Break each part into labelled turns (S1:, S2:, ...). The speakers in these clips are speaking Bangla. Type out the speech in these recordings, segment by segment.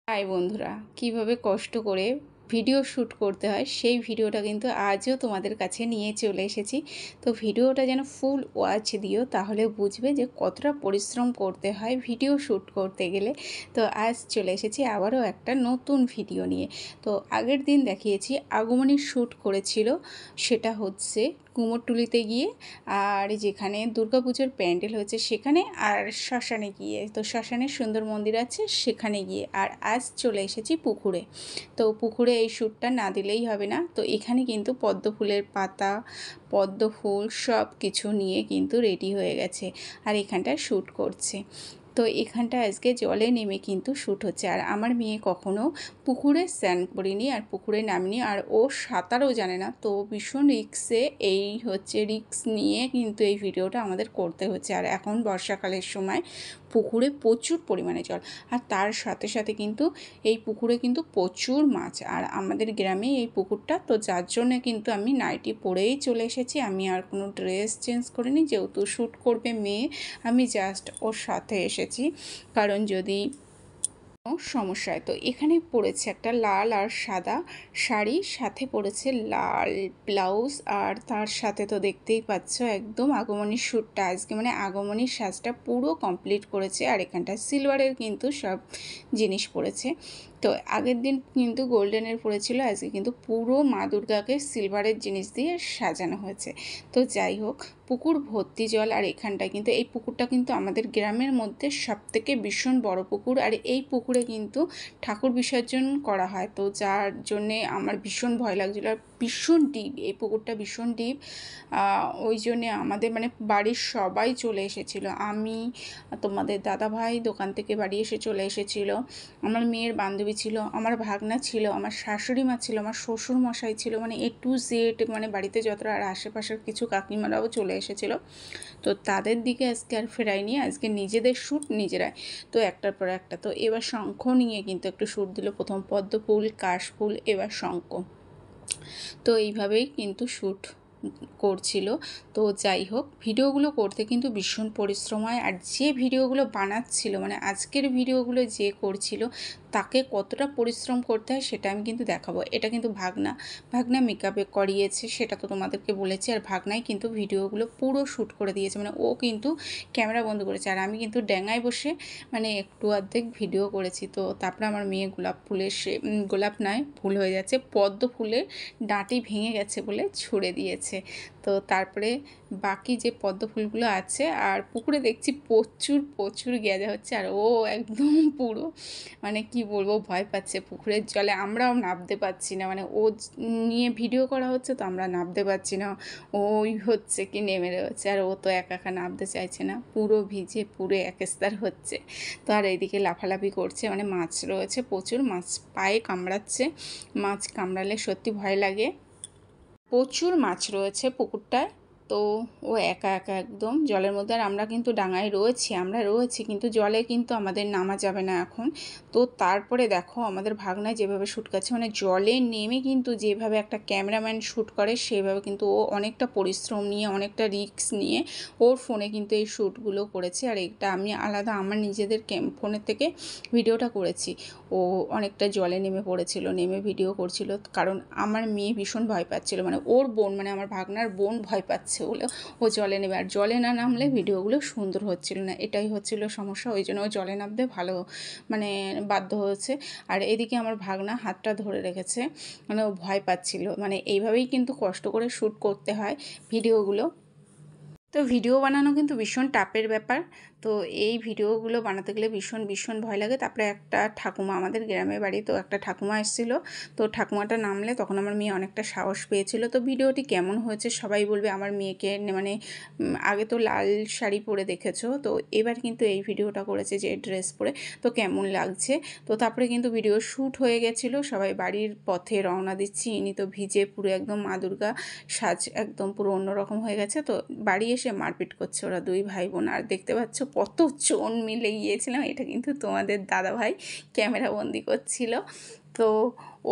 S1: হাই বন্ধুরা, কিভাবে কষ্ট করে ভিডিও শ্যুট করতে হয় সেই ভিডিওটা কিন্তু আজও তোমাদের কাছে নিয়ে চলে এসেছি। তো ভিডিওটা যেন ফুল ওয়াচ দিও, তাহলে বুঝবে যে কতটা পরিশ্রম করতে হয় ভিডিও শ্যুট করতে গেলে। তো আজ চলে এসেছি আবারও একটা নতুন ভিডিও নিয়ে। তো আগের দিন দেখিয়েছি আগমনীর শ্যুট করেছিল, সেটা হচ্ছে কুমোরটুলিতে গিয়ে, আর যেখানে দুর্গাপুজোর প্যান্ডেল হয়েছে সেখানে, আর শ্মশানে গিয়ে। তো শ্মশানের সুন্দর মন্দির আছে সেখানে গিয়ে। আর আজ চলে এসেছি পুকুরে। তো পুকুরে এই শ্যুটটা না দিলেই হবে না। তো এখানে কিন্তু পদ্ম ফুলের পাতা, পদ্ম ফুল সব কিছু নিয়ে কিন্তু রেডি হয়ে গেছে, আর এখানটায় শ্যুট করছে। তো এখানটা আজকে জলে নেমে কিন্তু শ্যুট হচ্ছে। আর আমার মেয়ে কখনো পুকুরে স্নান করিনি আর পুকুরে নামিনি, আর ও সাঁতারও জানে না। তো ভীষণ রিক্সে রিক্স নিয়ে কিন্তু এই ভিডিওটা আমাদের করতে হচ্ছে। আর এখন বর্ষাকালের সময় পুকুরে প্রচুর পরিমাণে জল, আর তার সাথে সাথে কিন্তু এই পুকুরে কিন্তু প্রচুর মাছ। আর আমাদের গ্রামে এই পুকুরটা, তো যার জন্যে কিন্তু আমি নাইটি পরেই চলে এসেছি। আমি আর কোনো ড্রেস চেঞ্জ করিনি, যেহেতু শ্যুট করবে মেয়ে, আমি জাস্ট ওর সাথে এসেছি, কারণ যদি সমস্যা হয়। তো এখানে পড়েছে একটা লাল আর সাদা শাড়ি, সাথে পড়েছে লাল ব্লাউজ, আর তার সাথে তো দেখতেই পাচ্ছ একদম আগমনীর শ্যুটটা আজকে, মানে আগমনীর সাজটা পুরো কমপ্লিট করেছে। আর এখানটা সিলভারের কিন্তু সব জিনিস পড়েছে। তো আগের দিন কিন্তু গোল্ডেনের পড়েছিল, আজকে কিন্তু পুরো মা দুর্গাকে সিলভারের জিনিস দিয়ে সাজানো হয়েছে। তো যাই হোক, পুকুর ভর্তি জল। আর এখানটায় কিন্তু এই পুকুরটা কিন্তু আমাদের গ্রামের মধ্যে সবথেকে ভীষণ বড় পুকুর, আর এই পুকুরে কিন্তু ঠাকুর বিসর্জন করা হয়। তো যার জন্যে আমার ভীষণ ভয় লাগছিলো, আর ভীষণ ডিপ এই পুকুরটা, ভীষণ ডিপ। ওই জন্যে আমাদের মানে বাড়ির সবাই চলে এসেছিলো। আমি, তোমাদের দাদাভাই দোকান থেকে বাড়ি এসে চলে এসেছিলো, আমার মেয়ের বান্ধবী ছিল, আমার ভাগনা ছিল, আমার শাশুড়ি মা ছিল, আমার শ্বশুর মশাই ছিল, মানে A to Z, মানে বাড়িতে যতটা, আর আশেপাশের কিছু কাকিমারাও চলে এসেছিলো। তো তাদের দিকে আজকে আর ফেরাইনি, আজকে নিজেদের শ্যুট নিজেরাই। তো একটার পর একটা। তো এবার শঙ্খ নিয়ে কিন্তু একটু শ্যুট দিল, প্রথম পদ্ম ফুল, কাশফুল, এবার শঙ্খ। তো এইভাবেই কিন্তু শ্যুট করছিল। তো যাই হোক, ভিডিওগুলো করতে কিন্তু ভীষণ পরিশ্রম হয়। আর যে ভিডিওগুলো বানাচ্ছিল, মানে আজকের ভিডিওগুলো যে করছিল, তাকে কতটা পরিশ্রম করতে হয় সেটা আমি কিন্তু দেখাবো। এটা কিন্তু ভাগনা মেকআপে করিয়েছে, সেটা তো তোমাদেরকে বলেছি। আর ভাগনাই কিন্তু ভিডিওগুলো পুরো শ্যুট করে দিয়েছে, মানে ও কিন্তু ক্যামেরা বন্ধ করেছে, আর আমি কিন্তু ড্যাঙায় বসে মানে একটু অর্ধেক ভিডিও করেছি। তো তারপরে আমার মেয়ে গোলাপ ফুলের গোলাপ নয়, ভুল হয়ে যাচ্ছে, পদ্ম ফুলের ডাঁটি ভেঙে গেছে বলে ছুঁড়ে দিয়েছে। তো তারপরে বাকি যে পদ্ম ফুলগুলো আছে, আর পুকুরে দেখছি প্রচুর প্রচুর গেঁজা হচ্ছে, আর ও একদম পুরো মানে কি বলবো, ভয় পাচ্ছে পুকুরের জলে। আমরাও নামতে পারছি না, মানে ও নিয়ে ভিডিও করা হচ্ছে তো আমরা নামতে পারছি না। ওই হচ্ছে কি নেমে রয়েছে, আর ও তো একা একা নামতে চাইছে না, পুরো ভিজে পুরো একেস্তার হচ্ছে। তো আর এইদিকে লাফালাফি করছে, মানে মাছ রয়েছে প্রচুর, মাছ পায়ে কামড়াচ্ছে। মাছ কামড়ালে সত্যি ভয় লাগে। প্রচুর মাছ রয়েছে পুকুরটায়। তো ও একা একা একদম জলের মধ্যে, আর আমরা কিন্তু ডাঙায় রয়েছি, কিন্তু জলে কিন্তু আমাদের নামা যাবে না এখন। তো তারপরে দেখো আমাদের ভাগনায় যেভাবে শ্যুট করছে, মানে জলে নেমে কিন্তু যেভাবে একটা ক্যামেরাম্যান শ্যুট করে সেভাবে কিন্তু ও অনেকটা পরিশ্রম নিয়ে, অনেকটা রিস্ক নিয়ে ওর ফোনে কিন্তু এই শ্যুটগুলো করেছে। আর এটা আমি আলাদা আমার নিজেদের ফোনের থেকে ভিডিওটা করেছি। ও অনেকটা জলে নেমে পড়েছিল, নেমে ভিডিও করছিল, কারণ আমার মেয়ে ভীষণ ভয় পাচ্ছিল, মানে ওর বোন, মানে আমার ভাগনার বোন ভয় পাচ্ছে বলে ও জলে নেবে। আর জলে না নামলে ভিডিওগুলো সুন্দর হচ্ছিল না, এটাই হচ্ছিল সমস্যা। ওই জন্য ও জলে নামতে ভালো মানে বাধ্য হয়েছে। আর এদিকে আমার ভাগনা হাতটা ধরে রেখেছে, মানে ও ভয় পাচ্ছিল। মানে এইভাবেই কিন্তু কষ্ট করে শ্যুট করতে হয় ভিডিওগুলো। তো ভিডিও বানানো কিন্তু ভীষণ টাফের ব্যাপার। তো এই ভিডিওগুলো বানাতে গেলে ভীষণ ভীষণ ভয় লাগে। তারপরে একটা ঠাকুমা, আমাদের গ্রামের বাড়ি, তো একটা ঠাকুমা এসেছিলো। তো ঠাকুমাটা নামলে তখন আমার মেয়ে অনেকটা সাহস পেয়েছিল। তো ভিডিওটি কেমন হয়েছে সবাই বলবে। আমার মেয়েকে মানে আগে তো লাল শাড়ি পরে দেখেছো, তো এবার কিন্তু এই ভিডিওটা করেছে যে ড্রেস পরে, তো কেমন লাগছে। তো তারপরে কিন্তু ভিডিও শ্যুট হয়ে গেছিলো, সবাই বাড়ির পথে রওনা দিচ্ছি। ইনি তো ভিজে পুরো একদম মা দুর্গা সাজ একদম পুরো অন্যরকম হয়ে গেছে। তো বাড়ি এসে মারপিট করছে ওরা দুই ভাই বোন। আর দেখতে পাচ্ছ কত চোন মিলে গিয়েছিলাম, এটা কিন্তু তোমাদের দাদাভাই ক্যামেরা বন্দি করছিল। তো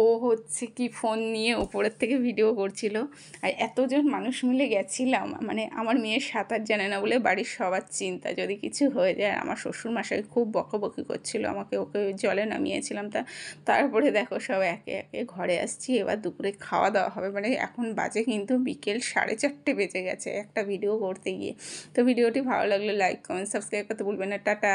S1: ও হচ্ছে কি ফোন নিয়ে ওপরের থেকে ভিডিও করছিল। আর এতজন মানুষ মিলে গেছিলাম, মানে আমার মেয়ে সাঁতার জানে না বলে বাড়ির সবার চিন্তা যদি কিছু হয়ে যায়। আমার শ্বশুরমশাই খুব বকাবকি করছিল আমাকে, ওকে জলে নামিয়েছিলাম। তারপরে দেখো সব একে একে ঘরে আসছি, এবার দুপুরে খাওয়া দাওয়া হবে। মানে এখন বাজে কিন্তু বিকেল 4:30 বেজে গেছে একটা ভিডিও করতে গিয়ে। তো ভিডিওটি ভালো লাগলে লাইক কমেন্ট সাবস্ক্রাইব করতে ভুলবেন না। টাটা।